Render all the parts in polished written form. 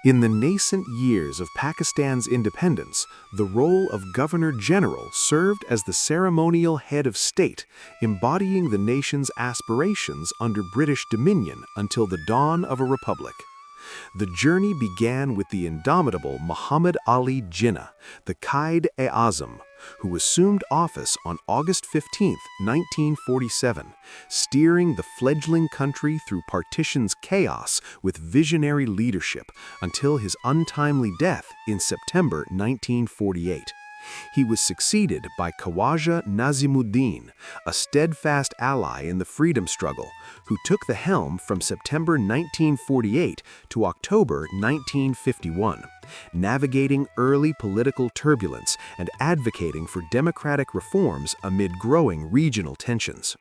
In the nascent years of Pakistan's independence, the role of Governor-General served as the ceremonial head of state, embodying the nation's aspirations under British dominion until the dawn of a republic. The journey began with the indomitable Muhammad Ali Jinnah, the Quaid-e-Azam, who assumed office on August 15, 1947, steering the fledgling country through partition's chaos with visionary leadership until his untimely death in September 1948. He was succeeded by Khawaja Nazimuddin, a steadfast ally in the freedom struggle, who took the helm from September 1948 to October 1951, navigating early political turbulence and advocating for democratic reforms amid growing regional tensions.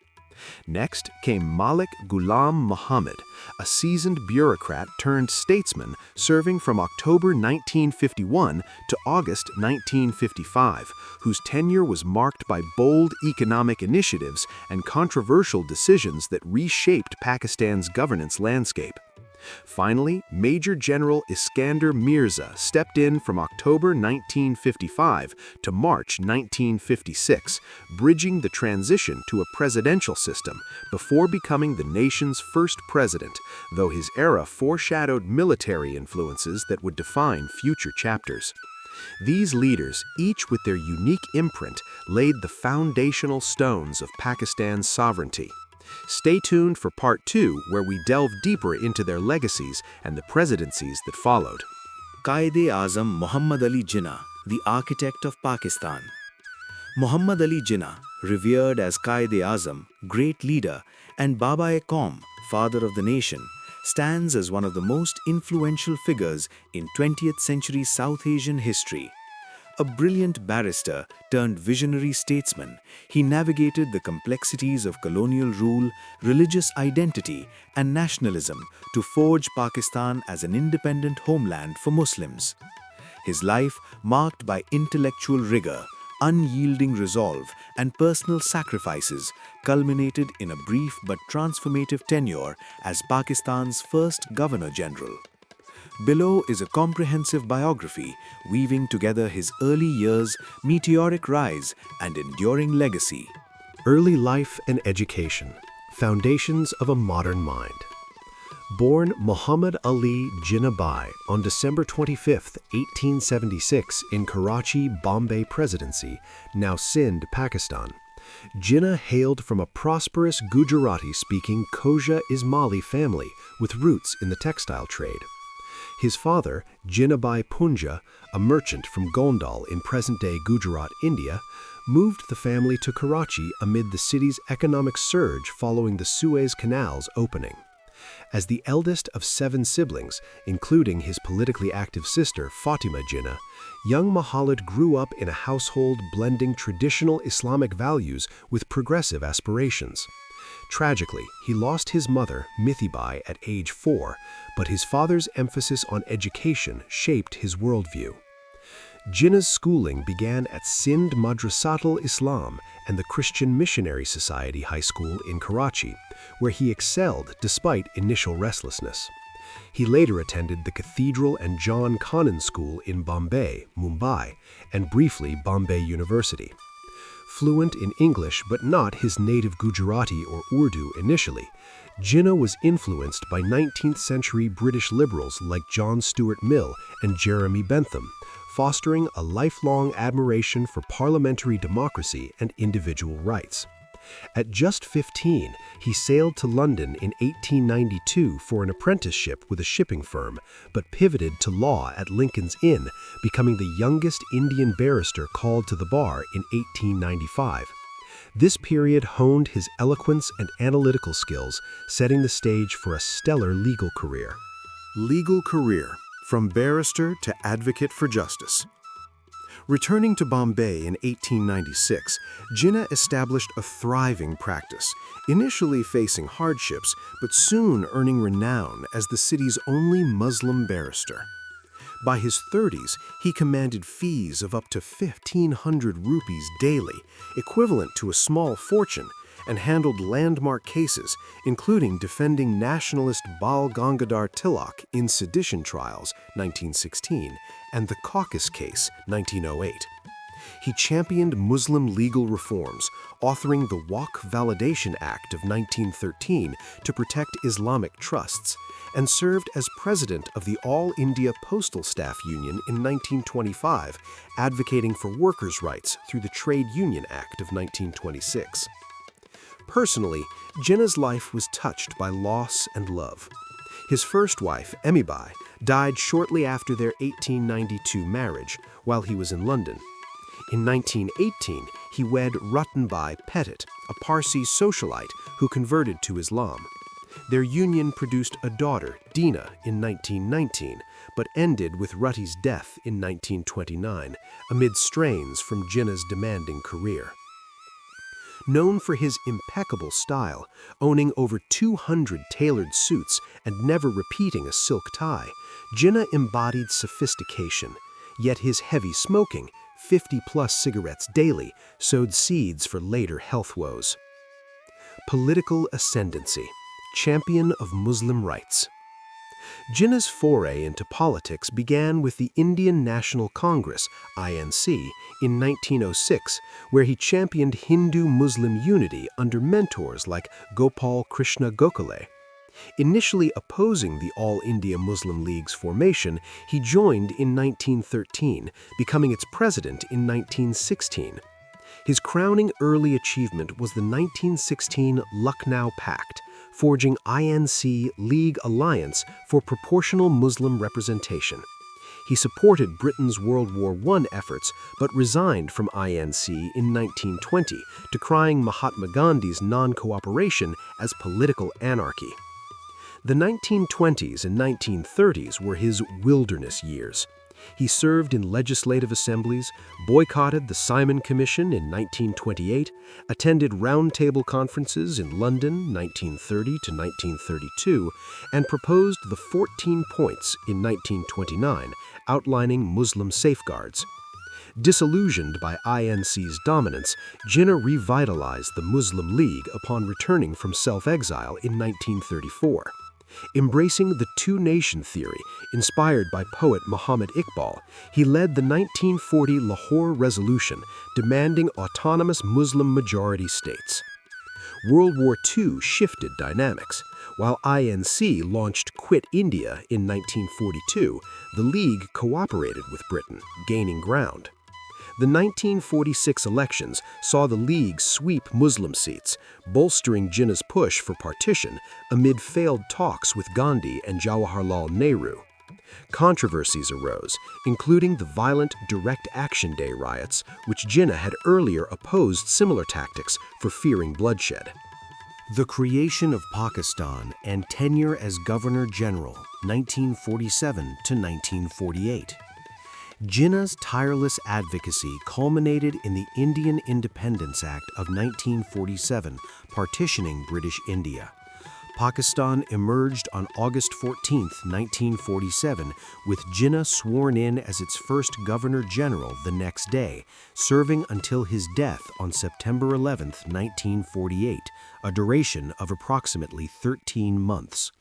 Next came Malik Ghulam Muhammad, a seasoned bureaucrat turned statesman serving from October 1951 to August 1955, whose tenure was marked by bold economic initiatives and controversial decisions that reshaped Pakistan's governance landscape. Finally, Major General Iskander Mirza stepped in from October 1955 to March 1956, bridging the transition to a presidential system before becoming the nation's first president, though his era foreshadowed military influences that would define future chapters. These leaders, each with their unique imprint, laid the foundational stones of Pakistan's sovereignty. Stay tuned for Part 2, where we delve deeper into their legacies and the presidencies that followed. Quaid-e-Azam Muhammad Ali Jinnah, the architect of Pakistan. Muhammad Ali Jinnah, revered as Quaid-e-Azam, great leader, and Baba-e-Qaum, father of the nation, stands as one of the most influential figures in 20th century South Asian history. A brilliant barrister turned visionary statesman, he navigated the complexities of colonial rule, religious identity, and nationalism to forge Pakistan as an independent homeland for Muslims. His life, marked by intellectual rigor, unyielding resolve, and personal sacrifices, culminated in a brief but transformative tenure as Pakistan's first Governor-General. Below is a comprehensive biography weaving together his early years, meteoric rise, and enduring legacy. Early life and education, foundations of a modern mind. Born Muhammad Ali Jinnah on December 25, 1876 in Karachi, Bombay Presidency, now Sindh, Pakistan. Jinnah hailed from a prosperous Gujarati-speaking Khawaja family with roots in the textile trade. His father, Jinnah Punja, a merchant from Gondal in present-day Gujarat, India, moved the family to Karachi amid the city's economic surge following the Suez Canal's opening. As the eldest of 7 siblings, including his politically active sister Fatima Jinnah, young Muhammad grew up in a household blending traditional Islamic values with progressive aspirations. Tragically, he lost his mother, Mithibai, at age 4, but his father's emphasis on education shaped his worldview. Jinnah's schooling began at Sindh Madrasatul Islam and the Christian Missionary Society High School in Karachi, where he excelled despite initial restlessness. He later attended the Cathedral and John Connon School in Bombay, Mumbai, and briefly Bombay University. Fluent in English but not his native Gujarati or Urdu initially, Jinnah was influenced by 19th century British liberals like John Stuart Mill and Jeremy Bentham, fostering a lifelong admiration for parliamentary democracy and individual rights. At just 15, he sailed to London in 1892 for an apprenticeship with a shipping firm, but pivoted to law at Lincoln's Inn, becoming the youngest Indian barrister called to the bar in 1895. This period honed his eloquence and analytical skills, setting the stage for a stellar legal career. Legal career, from barrister to advocate for justice. Returning to Bombay in 1896, Jinnah established a thriving practice, initially facing hardships, but soon earning renown as the city's only Muslim barrister. By his 30s, he commanded fees of up to 1,500 rupees daily, equivalent to a small fortune, and handled landmark cases, including defending nationalist Bal Gangadhar Tilak in sedition trials, 1916, and the Caucasus case, 1908. He championed Muslim legal reforms, authoring the Waqf Validation Act of 1913 to protect Islamic trusts, and served as president of the All India Postal Staff Union in 1925, advocating for workers' rights through the Trade Union Act of 1926. Personally, Jinnah's life was touched by loss and love. His first wife, Emibai, died shortly after their 1892 marriage, while he was in London. In 1918, he wed Ratanbai Petit, a Parsi socialite who converted to Islam. Their union produced a daughter, Dina, in 1919, but ended with Rutti's death in 1929, amid strains from Jinnah's demanding career. Known for his impeccable style, owning over 200 tailored suits and never repeating a silk tie, Jinnah embodied sophistication, yet his heavy smoking, 50-plus cigarettes daily, sowed seeds for later health woes. Political ascendancy, champion of Muslim rights. Jinnah's foray into politics began with the Indian National Congress, INC, in 1906, where he championed Hindu-Muslim unity under mentors like Gopal Krishna Gokhale. Initially opposing the All India Muslim League's formation, he joined in 1913, becoming its president in 1916. His crowning early achievement was the 1916 Lucknow Pact, forging INC League alliance for proportional Muslim representation. He supported Britain's World War I efforts, but resigned from INC in 1920, decrying Mahatma Gandhi's non-cooperation as political anarchy. The 1920s and 1930s were his wilderness years. He served in legislative assemblies, boycotted the Simon Commission in 1928, attended roundtable conferences in London 1930 to 1932, and proposed the 14 points in 1929 outlining Muslim safeguards. Disillusioned by INC's dominance, Jinnah revitalized the Muslim League upon returning from self-exile in 1934. Embracing the two-nation theory, inspired by poet Muhammad Iqbal, he led the 1940 Lahore Resolution, demanding autonomous Muslim majority states. World War II shifted dynamics. While INC launched Quit India in 1942, the League cooperated with Britain, gaining ground. The 1946 elections saw the League sweep Muslim seats, bolstering Jinnah's push for partition amid failed talks with Gandhi and Jawaharlal Nehru. Controversies arose, including the violent Direct Action Day riots, which Jinnah had earlier opposed similar tactics for fearing bloodshed. The creation of Pakistan and tenure as Governor General, 1947 to 1948. Jinnah's tireless advocacy culminated in the Indian Independence Act of 1947, partitioning British India. Pakistan emerged on August 14, 1947, with Jinnah sworn in as its first Governor General the next day, serving until his death on September 11, 1948, a duration of approximately 13 months.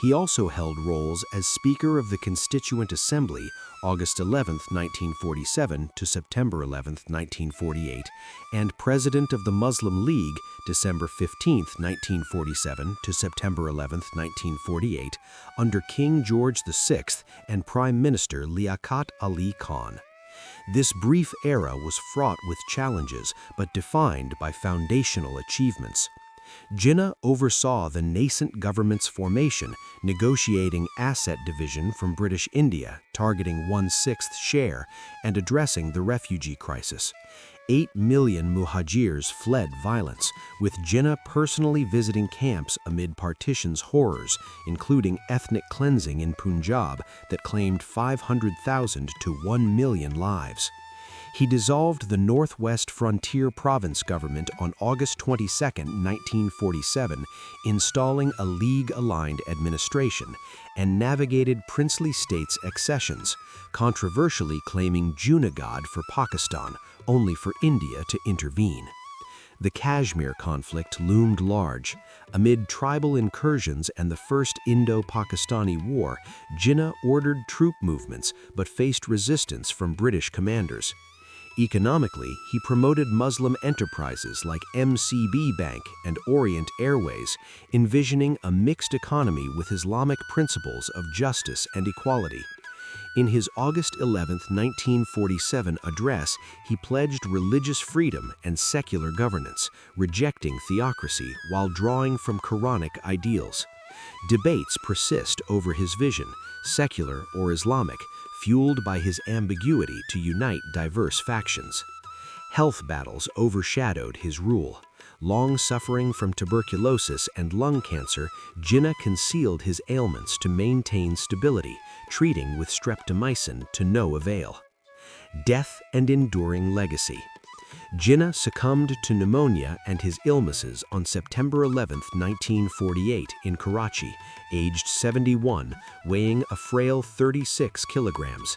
He also held roles as Speaker of the Constituent Assembly, August 11, 1947 to September 11, 1948, and President of the Muslim League, December 15, 1947 to September 11, 1948, under King George VI and Prime Minister Liaquat Ali Khan. This brief era was fraught with challenges, but defined by foundational achievements. Jinnah oversaw the nascent government's formation, negotiating asset division from British India, targeting 1/6 share, and addressing the refugee crisis. 8 million muhajirs fled violence, with Jinnah personally visiting camps amid partition's horrors, including ethnic cleansing in Punjab that claimed 500,000 to 1 million lives. He dissolved the Northwest Frontier Province government on August 22, 1947, installing a League-aligned administration, and navigated princely states' accessions, controversially claiming Junagadh for Pakistan, only for India to intervene. The Kashmir conflict loomed large. Amid tribal incursions and the First Indo-Pakistani War, Jinnah ordered troop movements but faced resistance from British commanders. Economically, he promoted Muslim enterprises like MCB Bank and Orient Airways, envisioning a mixed economy with Islamic principles of justice and equality. In his August 11, 1947 address, he pledged religious freedom and secular governance, rejecting theocracy while drawing from Quranic ideals. Debates persist over his vision, secular or Islamic, fueled by his ambiguity to unite diverse factions. Health battles overshadowed his rule. Long suffering from tuberculosis and lung cancer, Jinnah concealed his ailments to maintain stability, treating with streptomycin to no avail. Death and enduring legacy. Jinnah succumbed to pneumonia and his illnesses on September 11, 1948 in Karachi, aged 71, weighing a frail 36 kilograms.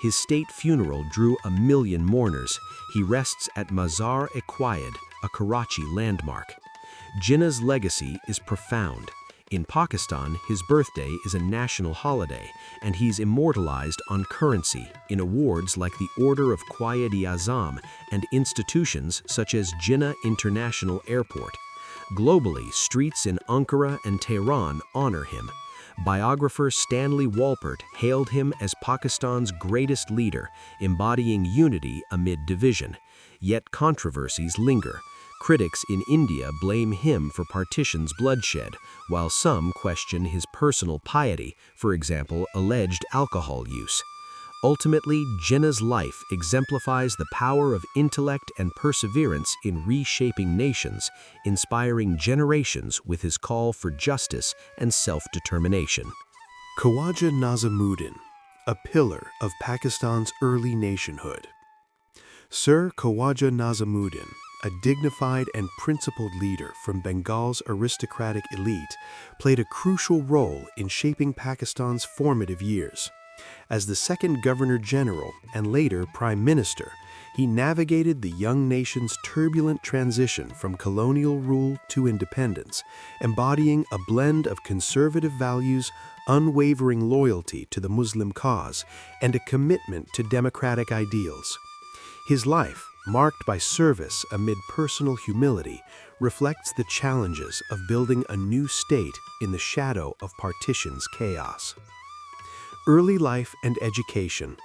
His state funeral drew 1 million mourners. He rests at Mazar-e-Quaid, a Karachi landmark. Jinnah's legacy is profound. In Pakistan, his birthday is a national holiday, and he's immortalized on currency in awards like the Order of Quaid-e-Azam and institutions such as Jinnah International Airport. Globally, streets in Ankara and Tehran honor him. Biographer Stanley Walpert hailed him as Pakistan's greatest leader, embodying unity amid division. Yet controversies linger. Critics in India blame him for Partition's bloodshed, while some question his personal piety, for example, alleged alcohol use. Ultimately, Jinnah's life exemplifies the power of intellect and perseverance in reshaping nations, inspiring generations with his call for justice and self-determination. Khawaja Nazimuddin, a pillar of Pakistan's early nationhood. Sir Khawaja Nazimuddin, a dignified and principled leader from Bengal's aristocratic elite, played a crucial role in shaping Pakistan's formative years. As the second Governor-General and later Prime Minister, he navigated the young nation's turbulent transition from colonial rule to independence, embodying a blend of conservative values, unwavering loyalty to the Muslim cause, and a commitment to democratic ideals. His life, marked by service amid personal humility, reflects the challenges of building a new state in the shadow of partition's chaos. Early life and education,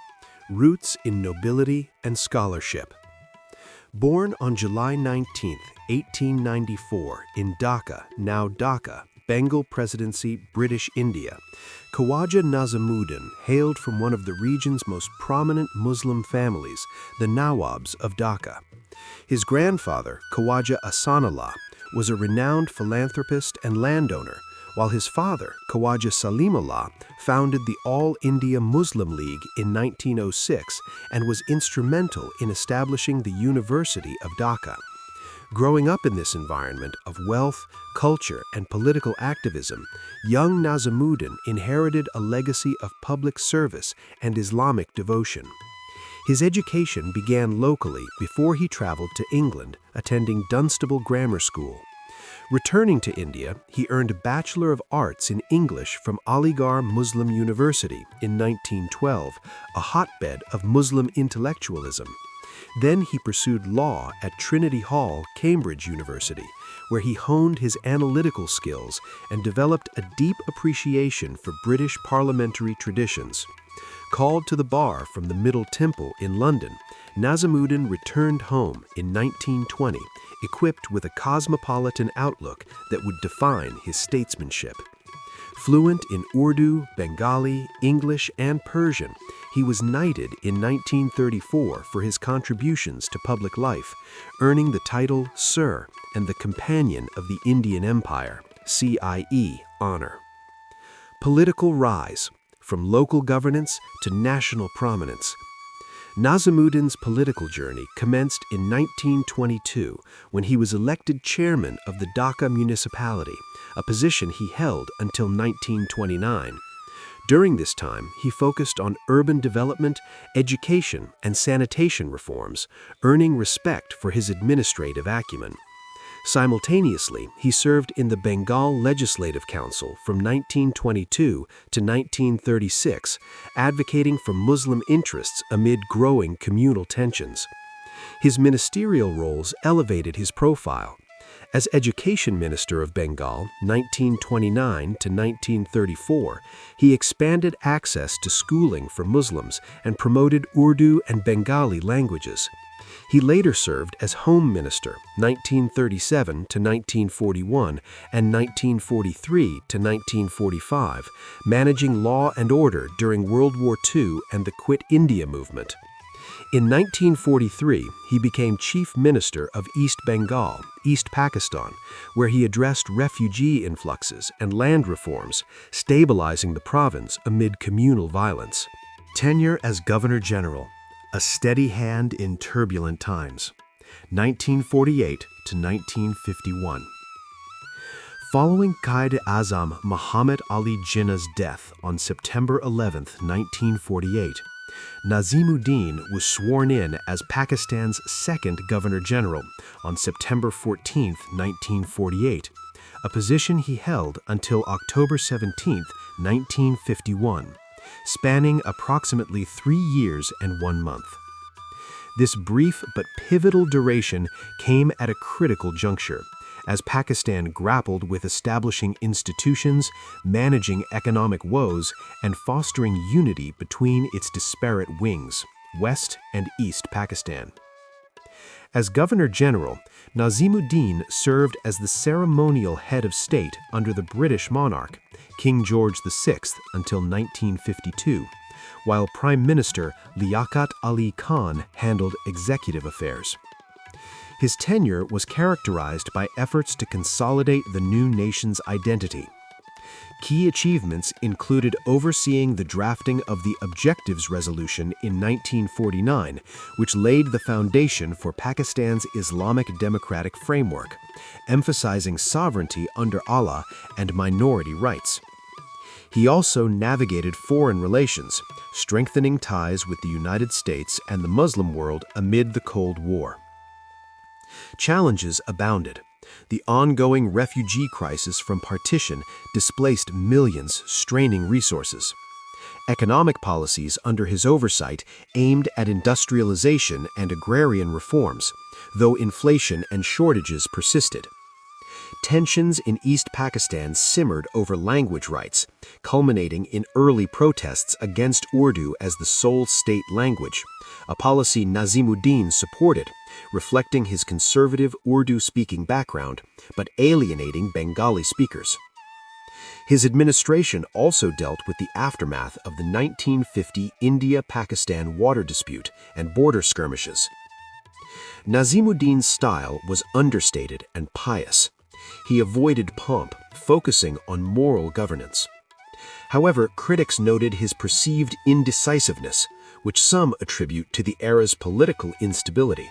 roots in nobility and scholarship. Born on July 19, 1894, in Dhaka, now Dhaka, Bengal Presidency, British India, Khawaja Nazimuddin hailed from one of the region's most prominent Muslim families, the Nawabs of Dhaka. His grandfather, Khawaja Ahsanullah, was a renowned philanthropist and landowner, while his father, Khawaja Salimullah, founded the All India Muslim League in 1906 and was instrumental in establishing the University of Dhaka. Growing up in this environment of wealth, culture, and political activism, young Nazimuddin inherited a legacy of public service and Islamic devotion. His education began locally before he traveled to England, attending Dunstable Grammar School. Returning to India, he earned a Bachelor of Arts in English from Aligarh Muslim University in 1912, a hotbed of Muslim intellectualism. Then he pursued law at Trinity Hall, Cambridge University, where he honed his analytical skills and developed a deep appreciation for British parliamentary traditions. Called to the bar from the Middle Temple in London, Nazimuddin returned home in 1920, equipped with a cosmopolitan outlook that would define his statesmanship. Fluent in Urdu, Bengali, English, and Persian, he was knighted in 1934 for his contributions to public life, earning the title Sir and the Companion of the Indian Empire, CIE honor. Political rise, from local governance to national prominence. Nazimuddin's political journey commenced in 1922 when he was elected chairman of the Dhaka municipality, a position he held until 1929. During this time, he focused on urban development, education, and sanitation reforms, earning respect for his administrative acumen. Simultaneously, he served in the Bengal Legislative Council from 1922 to 1936, advocating for Muslim interests amid growing communal tensions. His ministerial roles elevated his profile. As Education Minister of Bengal, 1929 to 1934, he expanded access to schooling for Muslims and promoted Urdu and Bengali languages. He later served as Home Minister, 1937 to 1941 and 1943 to 1945, managing law and order during World War II and the Quit India movement. In 1943, he became Chief Minister of East Bengal, East Pakistan, where he addressed refugee influxes and land reforms, stabilizing the province amid communal violence. Tenure as Governor General, a steady hand in turbulent times, 1948 to 1951. Following Quaid-e-Azam Muhammad Ali Jinnah's death on September 11, 1948, Nazimuddin was sworn in as Pakistan's second Governor General on September 14, 1948, a position he held until October 17, 1951, spanning approximately 3 years and 1 month. This brief but pivotal duration came at a critical juncture, as Pakistan grappled with establishing institutions, managing economic woes, and fostering unity between its disparate wings, West and East Pakistan. As Governor General, Nazimuddin served as the ceremonial head of state under the British monarch, King George VI, until 1952, while Prime Minister Liaquat Ali Khan handled executive affairs. His tenure was characterized by efforts to consolidate the new nation's identity. Key achievements included overseeing the drafting of the Objectives Resolution in 1949, which laid the foundation for Pakistan's Islamic democratic framework, emphasizing sovereignty under Allah and minority rights. He also navigated foreign relations, strengthening ties with the United States and the Muslim world amid the Cold War. Challenges abounded. The ongoing refugee crisis from Partition displaced millions, straining resources. Economic policies under his oversight aimed at industrialization and agrarian reforms, though inflation and shortages persisted. Tensions in East Pakistan simmered over language rights, culminating in early protests against Urdu as the sole state language, a policy Nazimuddin supported, reflecting his conservative Urdu-speaking background, but alienating Bengali speakers. His administration also dealt with the aftermath of the 1950 India-Pakistan water dispute and border skirmishes. Nazimuddin's style was understated and pious. He avoided pomp, focusing on moral governance. However, critics noted his perceived indecisiveness, which some attribute to the era's political instability.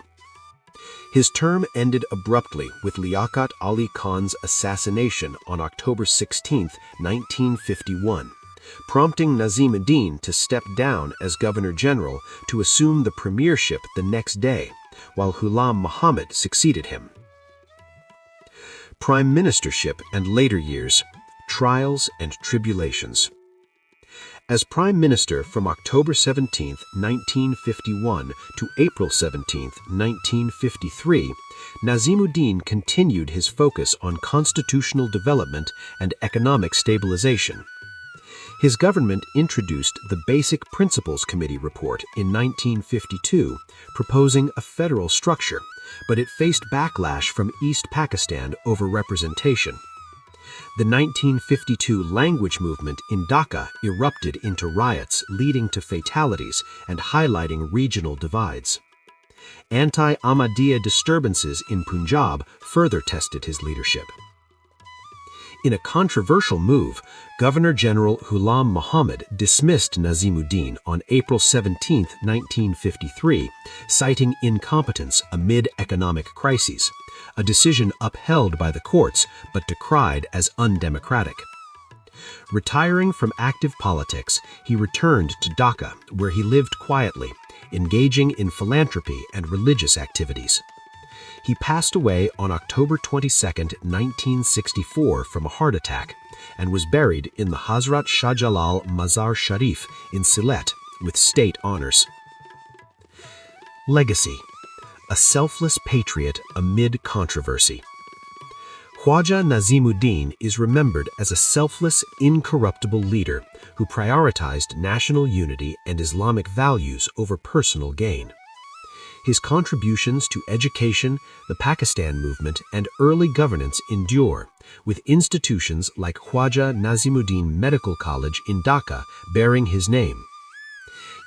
His term ended abruptly with Liaquat Ali Khan's assassination on October 16, 1951, prompting Nazimuddin to step down as Governor General to assume the premiership the next day, while Ghulam Muhammad succeeded him. Prime Ministership and later years, trials and tribulations. As Prime Minister from October 17, 1951 to April 17, 1953, Nazimuddin continued his focus on constitutional development and economic stabilization. His government introduced the Basic Principles Committee report in 1952, proposing a federal structure, but it faced backlash from East Pakistan over representation. The 1952 language movement in Dhaka erupted into riots, leading to fatalities and highlighting regional divides. Anti-Ahmadiyya disturbances in Punjab further tested his leadership. In a controversial move, Governor General Ghulam Muhammad dismissed Nazimuddin on April 17, 1953, citing incompetence amid economic crises, a decision upheld by the courts but decried as undemocratic. Retiring from active politics, he returned to Dhaka, where he lived quietly, engaging in philanthropy and religious activities. He passed away on October 22, 1964 from a heart attack and was buried in the Hazrat Shah Jalal Mazar Sharif in Sylhet with state honors. Legacy: a selfless patriot amid controversy. Khawaja Nazimuddin is remembered as a selfless, incorruptible leader who prioritized national unity and Islamic values over personal gain. His contributions to education, the Pakistan movement, and early governance endure, with institutions like Khawaja Nazimuddin Medical College in Dhaka bearing his name.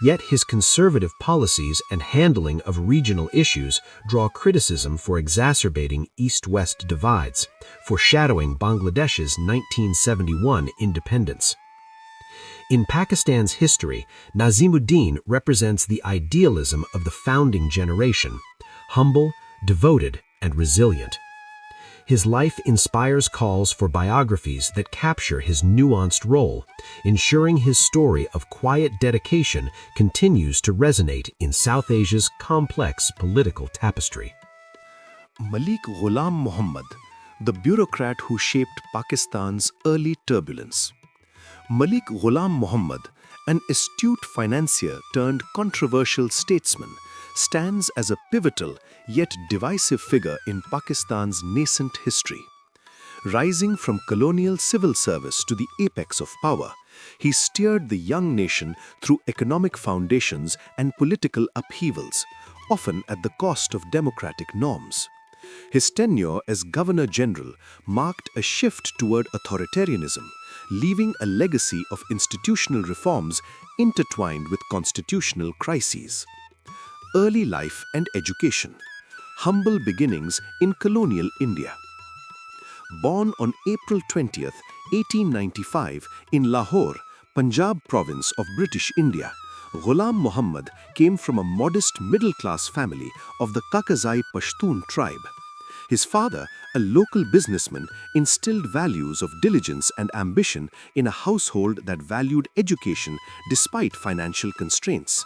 Yet his conservative policies and handling of regional issues draw criticism for exacerbating East-West divides, foreshadowing Bangladesh's 1971 independence. In Pakistan's history, Nazimuddin represents the idealism of the founding generation, humble, devoted, and resilient. His life inspires calls for biographies that capture his nuanced role, ensuring his story of quiet dedication continues to resonate in South Asia's complex political tapestry. Malik Ghulam Muhammad, the bureaucrat who shaped Pakistan's early turbulence. Malik Ghulam Muhammad, an astute financier turned controversial statesman, stands as a pivotal yet divisive figure in Pakistan's nascent history. Rising from colonial civil service to the apex of power, he steered the young nation through economic foundations and political upheavals, often at the cost of democratic norms. His tenure as Governor-General marked a shift toward authoritarianism, leaving a legacy of institutional reforms intertwined with constitutional crises. Early life and education. Humble beginnings in colonial India. Born on April 20, 1895 in Lahore, Punjab province of British India, Ghulam Muhammad came from a modest middle-class family of the Kakazai Pashtun tribe. His father, a local businessman, instilled values of diligence and ambition in a household that valued education despite financial constraints.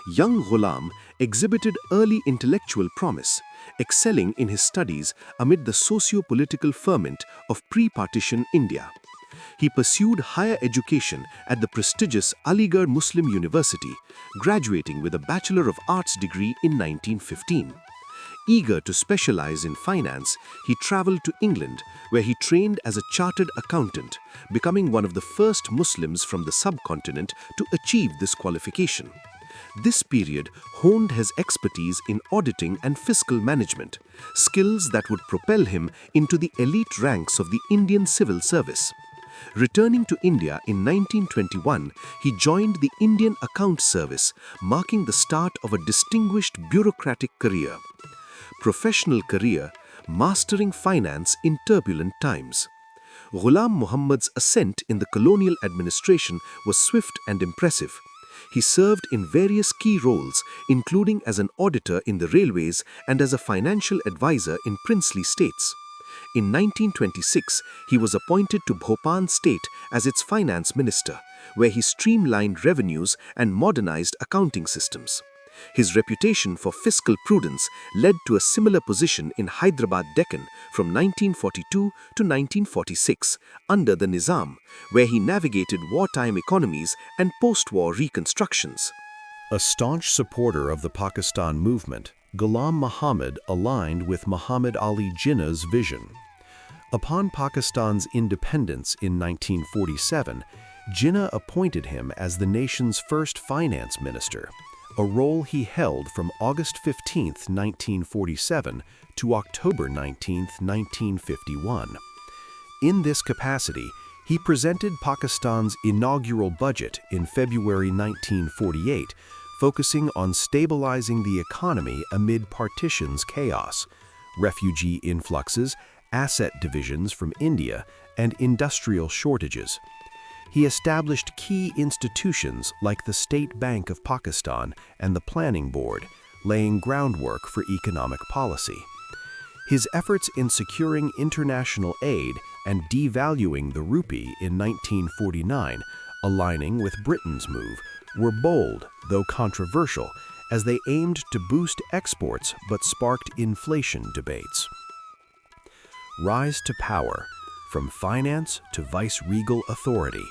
Young Ghulam exhibited early intellectual promise, excelling in his studies amid the socio-political ferment of pre-partition India. He pursued higher education at the prestigious Aligarh Muslim University, graduating with a Bachelor of Arts degree in 1915. Eager to specialize in finance, he traveled to England, where he trained as a chartered accountant, becoming one of the first Muslims from the subcontinent to achieve this qualification. This period honed his expertise in auditing and fiscal management, skills that would propel him into the elite ranks of the Indian civil service. Returning to India in 1921, he joined the Indian Account Service, marking the start of a distinguished bureaucratic career. Professional career, mastering finance in turbulent times. Ghulam Muhammad's ascent in the colonial administration was swift and impressive. He served in various key roles, including as an auditor in the railways and as a financial advisor in princely states. In 1926, he was appointed to Bhopal state as its finance minister, where he streamlined revenues and modernized accounting systems. His reputation for fiscal prudence led to a similar position in Hyderabad Deccan from 1942 to 1946 under the Nizam, where he navigated wartime economies and post-war reconstructions. A staunch supporter of the Pakistan movement, Ghulam Muhammad aligned with Muhammad Ali Jinnah's vision. Upon Pakistan's independence in 1947, Jinnah appointed him as the nation's first finance minister, a role he held from August 15, 1947 to October 19, 1951. In this capacity, he presented Pakistan's inaugural budget in February 1948, focusing on stabilizing the economy amid partition's chaos, refugee influxes, asset divisions from India, and industrial shortages. He established key institutions like the State Bank of Pakistan and the Planning Board, laying groundwork for economic policy. His efforts in securing international aid and devaluing the rupee in 1949, aligning with Britain's move, were bold, though controversial, as they aimed to boost exports but sparked inflation debates. Rise to power, from finance to vice-regal authority.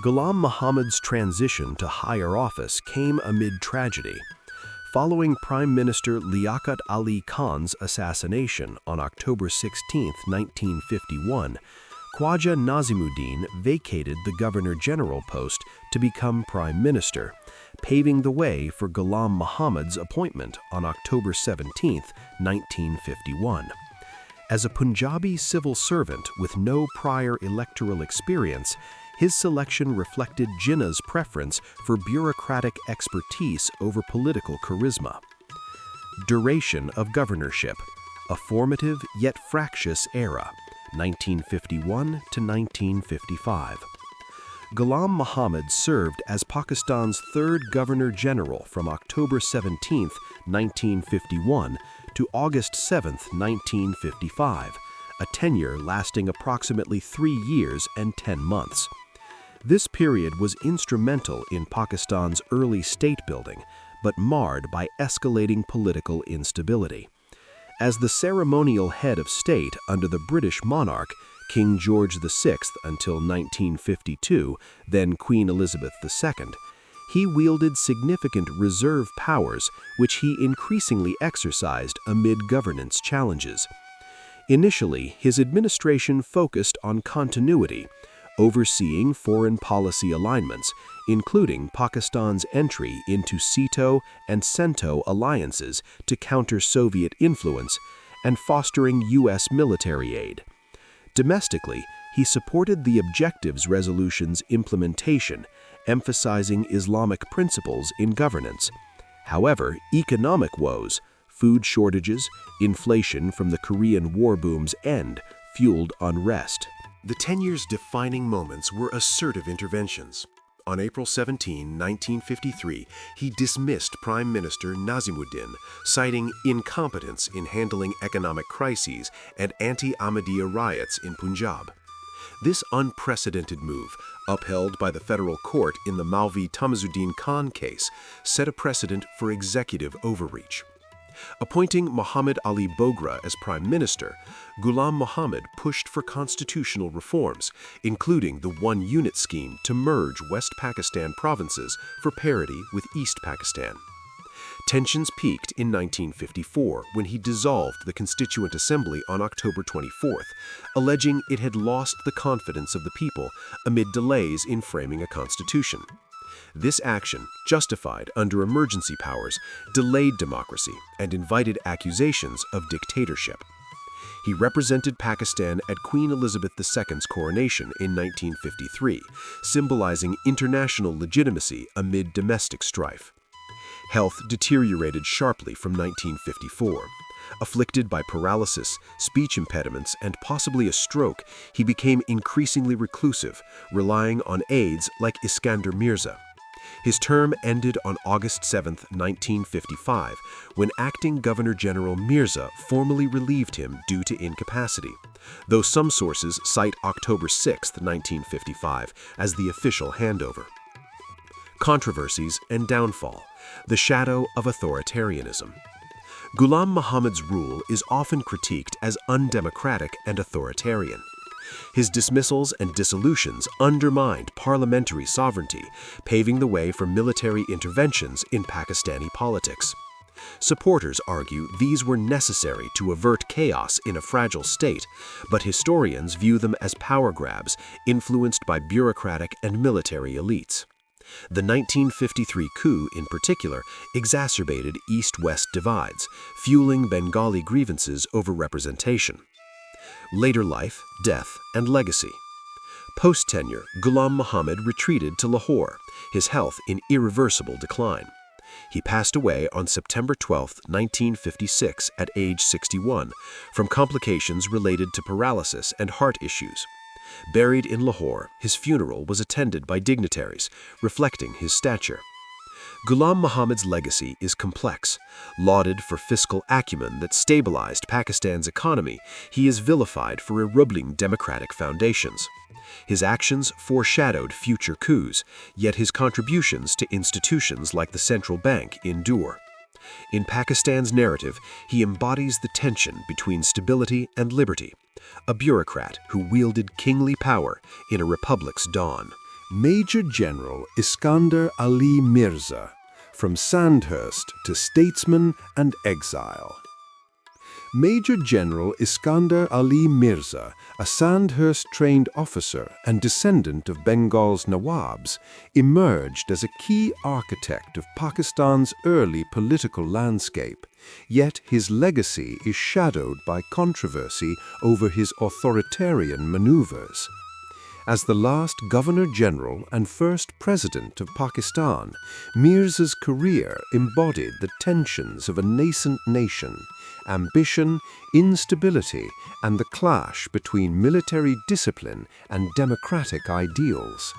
Ghulam Muhammad's transition to higher office came amid tragedy. Following Prime Minister Liaquat Ali Khan's assassination on October 16, 1951, Khawaja Nazimuddin vacated the Governor-General post to become Prime Minister, paving the way for Ghulam Muhammad's appointment on October 17, 1951. As a Punjabi civil servant with no prior electoral experience, his selection reflected Jinnah's preference for bureaucratic expertise over political charisma. Duration of governorship, a formative yet fractious era, 1951 to 1955. Ghulam Muhammad served as Pakistan's third Governor-General from October 17, 1951 to August 7, 1955, a tenure lasting approximately 3 years and 10 months. This period was instrumental in Pakistan's early state building, but marred by escalating political instability. As the ceremonial head of state under the British monarch, King George VI until 1952, then Queen Elizabeth II, he wielded significant reserve powers which he increasingly exercised amid governance challenges. Initially, his administration focused on continuity, overseeing foreign policy alignments, including Pakistan's entry into SEATO and CENTO alliances to counter Soviet influence, and fostering U.S. military aid. Domestically, he supported the Objectives Resolution's implementation, emphasizing Islamic principles in governance. However, economic woes, food shortages, inflation from the Korean War boom's end, fueled unrest. The tenure's defining moments were assertive interventions. On April 17, 1953, he dismissed Prime Minister Nazimuddin, citing incompetence in handling economic crises and anti-Ahmadiyya riots in Punjab. This unprecedented move, upheld by the federal court in the Maulvi Tamazuddin Khan case, set a precedent for executive overreach. Appointing Muhammad Ali Bogra as Prime Minister, Ghulam Muhammad pushed for constitutional reforms, including the one-unit scheme to merge West Pakistan provinces for parity with East Pakistan. Tensions peaked in 1954 when he dissolved the Constituent Assembly on October 24th, alleging it had lost the confidence of the people amid delays in framing a constitution. This action, justified under emergency powers, delayed democracy and invited accusations of dictatorship. He represented Pakistan at Queen Elizabeth II's coronation in 1953, symbolizing international legitimacy amid domestic strife. Health deteriorated sharply from 1954. Afflicted by paralysis, speech impediments, and possibly a stroke, he became increasingly reclusive, relying on aides like Iskander Mirza. His term ended on August 7, 1955, when acting Governor-General Mirza formally relieved him due to incapacity, though some sources cite October 6, 1955, as the official handover. Controversies and downfall, the shadow of authoritarianism. Ghulam Muhammad's rule is often critiqued as undemocratic and authoritarian. His dismissals and dissolutions undermined parliamentary sovereignty, paving the way for military interventions in Pakistani politics. Supporters argue these were necessary to avert chaos in a fragile state, but historians view them as power grabs influenced by bureaucratic and military elites. The 1953 coup, in particular, exacerbated East-West divides, fueling Bengali grievances over representation. Later life, death, and legacy. Post-tenure, Ghulam Muhammad retreated to Lahore, his health in irreversible decline. He passed away on September 12, 1956, at age 61, from complications related to paralysis and heart issues. Buried in Lahore, his funeral was attended by dignitaries, reflecting his stature. Ghulam Muhammad's legacy is complex. Lauded for fiscal acumen that stabilized Pakistan's economy, he is vilified for erobbing democratic foundations. His actions foreshadowed future coups, yet his contributions to institutions like the central bank endure. In Pakistan's narrative, he embodies the tension between stability and liberty, a bureaucrat who wielded kingly power in a republic's dawn. Major General Iskander Ali Mirza, from Sandhurst to statesman and exile. Major General Iskander Ali Mirza, a Sandhurst-trained officer and descendant of Bengal's Nawabs, emerged as a key architect of Pakistan's early political landscape, yet his legacy is shadowed by controversy over his authoritarian maneuvers. As the last Governor-General and first President of Pakistan, Mirza's career embodied the tensions of a nascent nation, ambition, instability, and the clash between military discipline and democratic ideals.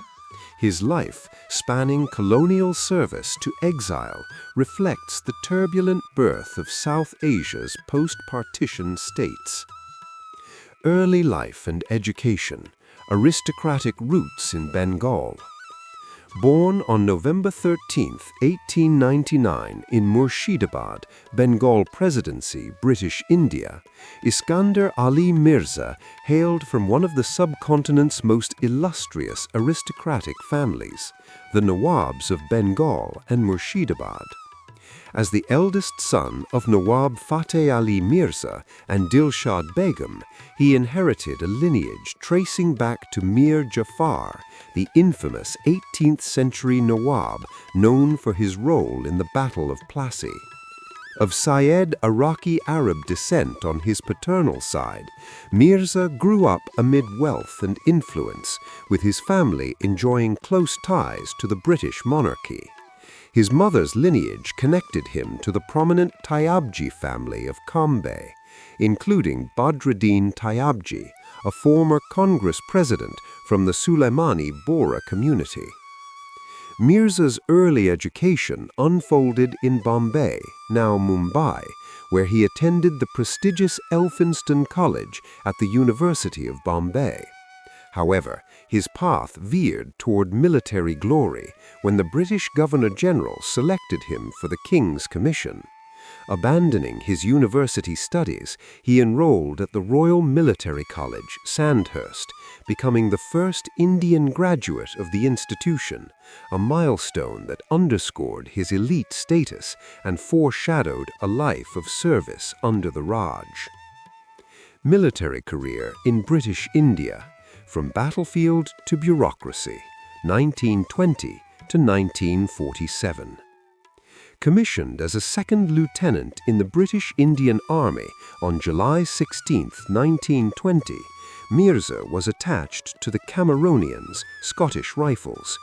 His life, spanning colonial service to exile, reflects the turbulent birth of South Asia's post-partition states. Early life and education. Aristocratic roots in Bengal. Born on November 13, 1899 in Murshidabad, Bengal Presidency, British India, Iskander Ali Mirza hailed from one of the subcontinent's most illustrious aristocratic families, the Nawabs of Bengal and Murshidabad. As the eldest son of Nawab Fateh Ali Mirza and Dilshad Begum, he inherited a lineage tracing back to Mir Jafar, the infamous 18th-century Nawab known for his role in the Battle of Plassey. Of Syed Iraqi Arab descent on his paternal side, Mirza grew up amid wealth and influence, with his family enjoying close ties to the British monarchy. His mother's lineage connected him to the prominent Tayyabji family of Cambay, including Badruddin Tayyabji, a former Congress president from the Sulaimani Bohra community. Mirza's early education unfolded in Bombay, now Mumbai, where he attended the prestigious Elphinstone College at the University of Bombay. However, his path veered toward military glory when the British Governor-General selected him for the King's Commission. Abandoning his university studies, he enrolled at the Royal Military College, Sandhurst, becoming the first Indian graduate of the institution, a milestone that underscored his elite status and foreshadowed a life of service under the Raj. Military career in British India. From battlefield to bureaucracy, 1920 to 1947. Commissioned as a second lieutenant in the British Indian Army on July 16, 1920, Mirza was attached to the Cameronians, Scottish Rifles.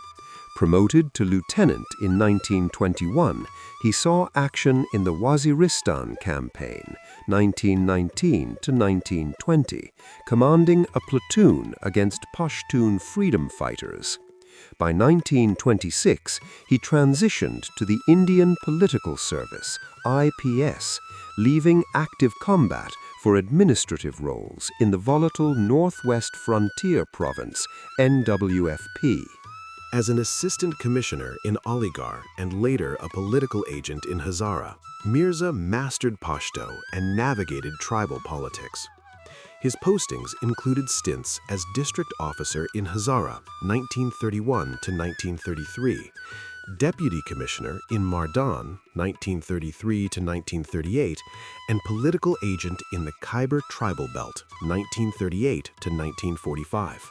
Promoted to lieutenant in 1921, he saw action in the Waziristan Campaign, 1919 to 1920, commanding a platoon against Pashtun freedom fighters. By 1926, he transitioned to the Indian Political Service, IPS, leaving active combat for administrative roles in the volatile Northwest Frontier Province, NWFP. As an assistant commissioner in Aligarh and later a political agent in Hazara, Mirza mastered Pashto and navigated tribal politics. His postings included stints as district officer in Hazara, 1931 to 1933, deputy commissioner in Mardan, 1933 to 1938, and political agent in the Khyber Tribal Belt, 1938 to 1945.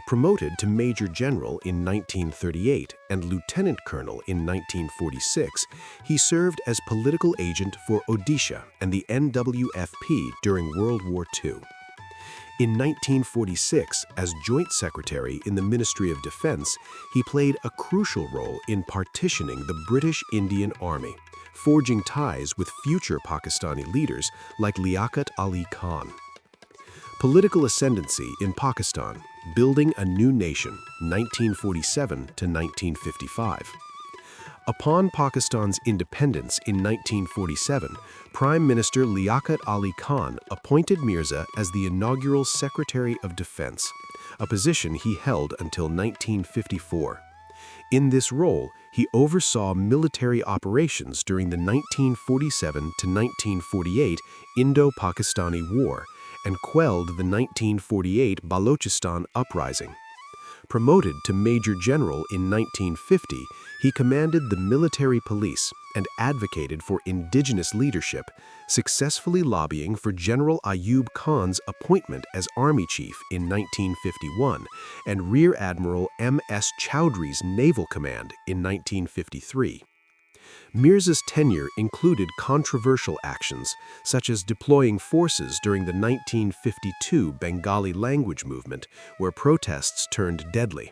Promoted to Major General in 1938 and Lieutenant Colonel in 1946, he served as political agent for Odisha and the NWFP during World War II. In 1946, as Joint Secretary in the Ministry of Defense, he played a crucial role in partitioning the British Indian Army, forging ties with future Pakistani leaders like Liaquat Ali Khan. Political ascendancy in Pakistan, building a new nation, 1947 to 1955. Upon Pakistan's independence in 1947, Prime Minister Liaquat Ali Khan appointed Mirza as the inaugural Secretary of Defense, a position he held until 1954. In this role, he oversaw military operations during the 1947 to 1948 Indo-Pakistani War and quelled the 1948 Balochistan uprising. Promoted to Major General in 1950, he commanded the military police and advocated for indigenous leadership, successfully lobbying for General Ayub Khan's appointment as Army Chief in 1951 and Rear Admiral M.S. Chowdhury's naval command in 1953. Mirza's tenure included controversial actions, such as deploying forces during the 1952 Bengali language movement, where protests turned deadly.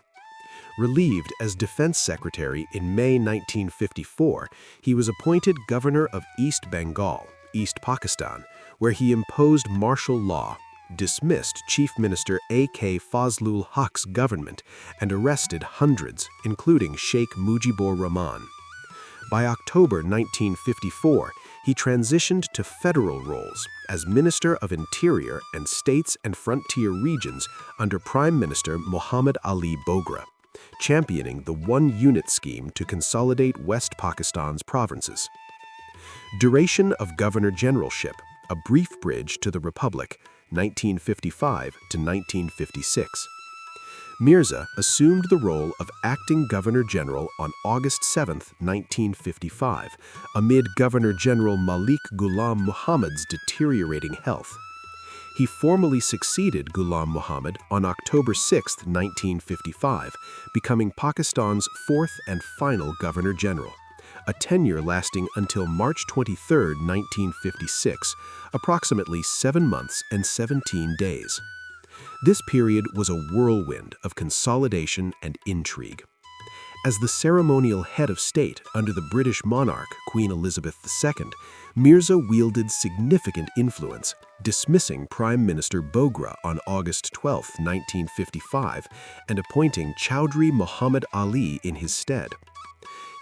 Relieved as Defense Secretary in May 1954, he was appointed Governor of East Bengal, East Pakistan, where he imposed martial law, dismissed Chief Minister A.K. Fazlul Haq's government, and arrested hundreds, including Sheikh Mujibur Rahman. By October 1954, he transitioned to federal roles as Minister of Interior and States and Frontier Regions under Prime Minister Muhammad Ali Bogra, championing the one-unit scheme to consolidate West Pakistan's provinces. Duration of Governor Generalship, a brief bridge to the Republic, 1955 to 1956. Mirza assumed the role of acting Governor General on August 7, 1955, amid Governor General Malik Ghulam Muhammad's deteriorating health. He formally succeeded Ghulam Muhammad on October 6, 1955, becoming Pakistan's fourth and final Governor General, a tenure lasting until March 23, 1956, approximately 7 months and 17 days. This period was a whirlwind of consolidation and intrigue. As the ceremonial head of state under the British monarch, Queen Elizabeth II, Mirza wielded significant influence, dismissing Prime Minister Bogra on August 12, 1955, and appointing Chowdhury Muhammad Ali in his stead.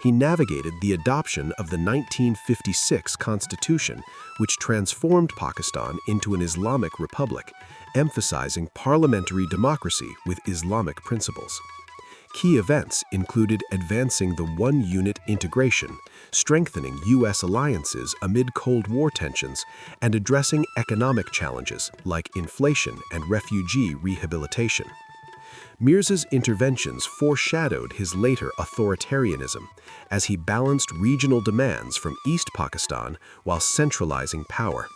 He navigated the adoption of the 1956 Constitution, which transformed Pakistan into an Islamic republic, emphasizing parliamentary democracy with Islamic principles. Key events included advancing the one-unit integration, strengthening U.S. alliances amid Cold War tensions, and addressing economic challenges like inflation and refugee rehabilitation. Mirza's interventions foreshadowed his later authoritarianism, as he balanced regional demands from East Pakistan while centralizing power.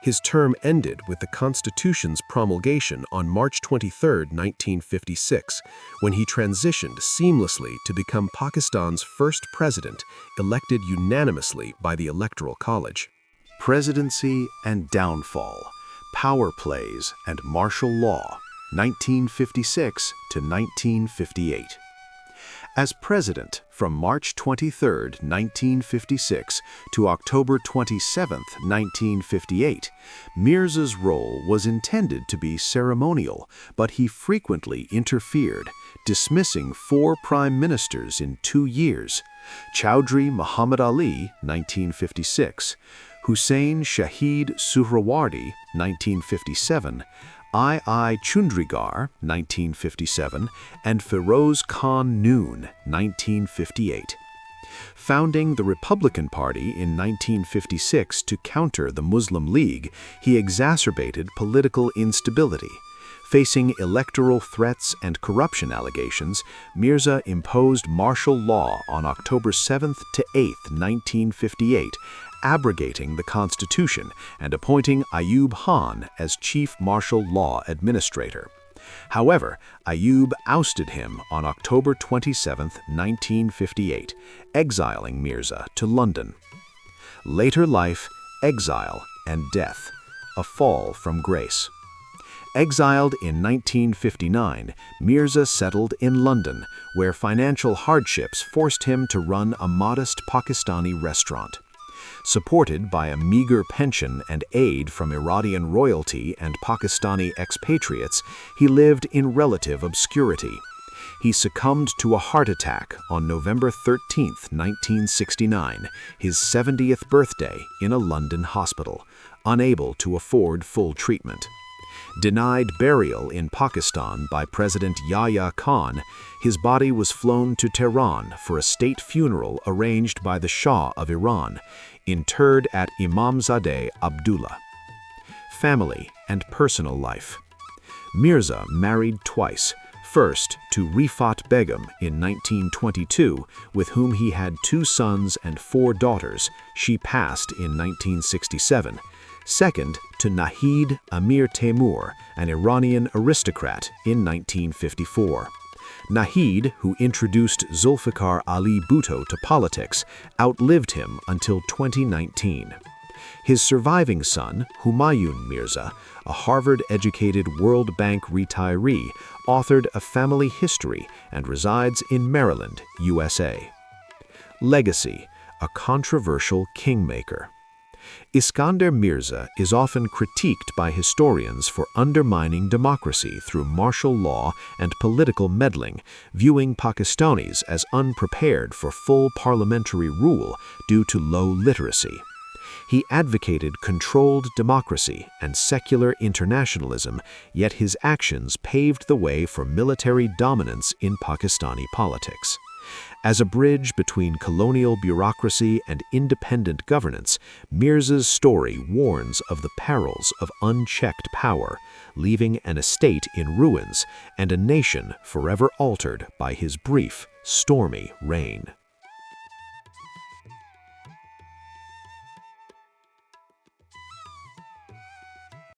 His term ended with the Constitution's promulgation on March 23, 1956, when he transitioned seamlessly to become Pakistan's first president, elected unanimously by the Electoral College. Presidency and Downfall, Power Plays and Martial Law, 1956 to 1958. As president from March 23, 1956 to October 27, 1958, Mirza's role was intended to be ceremonial, but he frequently interfered, dismissing 4 prime ministers in 2 years: Chowdhury Muhammad Ali, 1956, Hussain Shahid Suhrawardi, 1957, I. Chundrigar, 1957, and Feroz Khan Noon, 1958. Founding the Republican Party in 1956 to counter the Muslim League, he exacerbated political instability. Facing electoral threats and corruption allegations, Mirza imposed martial law on October 7 to 8, 1958, abrogating the Constitution and appointing Ayub Khan as Chief Martial Law Administrator. However, Ayub ousted him on October 27, 1958, exiling Mirza to London. Later life, exile, and death, a fall from grace. Exiled in 1959, Mirza settled in London, where financial hardships forced him to run a modest Pakistani restaurant. Supported by a meager pension and aid from Iranian royalty and Pakistani expatriates, he lived in relative obscurity. He succumbed to a heart attack on November 13, 1969, his 70th birthday, in a London hospital, unable to afford full treatment. Denied burial in Pakistan by President Yahya Khan, his body was flown to Tehran for a state funeral arranged by the Shah of Iran, interred at Imamzadeh Abdullah. Family and personal life. Mirza married twice, first to Rifat Begum in 1922, with whom he had 2 sons and 4 daughters. She passed in 1967. Second, to Nahid Amir Temur, an Iranian aristocrat, in 1954. Nahid, who introduced Zulfikar Ali Bhutto to politics, outlived him until 2019. His surviving son, Humayun Mirza, a Harvard-educated World Bank retiree, authored a family history and resides in Maryland, USA. Legacy, a controversial kingmaker. Iskander Mirza is often critiqued by historians for undermining democracy through martial law and political meddling, viewing Pakistanis as unprepared for full parliamentary rule due to low literacy. He advocated controlled democracy and secular internationalism, yet his actions paved the way for military dominance in Pakistani politics. As a bridge between colonial bureaucracy and independent governance, Mirza's story warns of the perils of unchecked power, leaving an estate in ruins and a nation forever altered by his brief, stormy reign.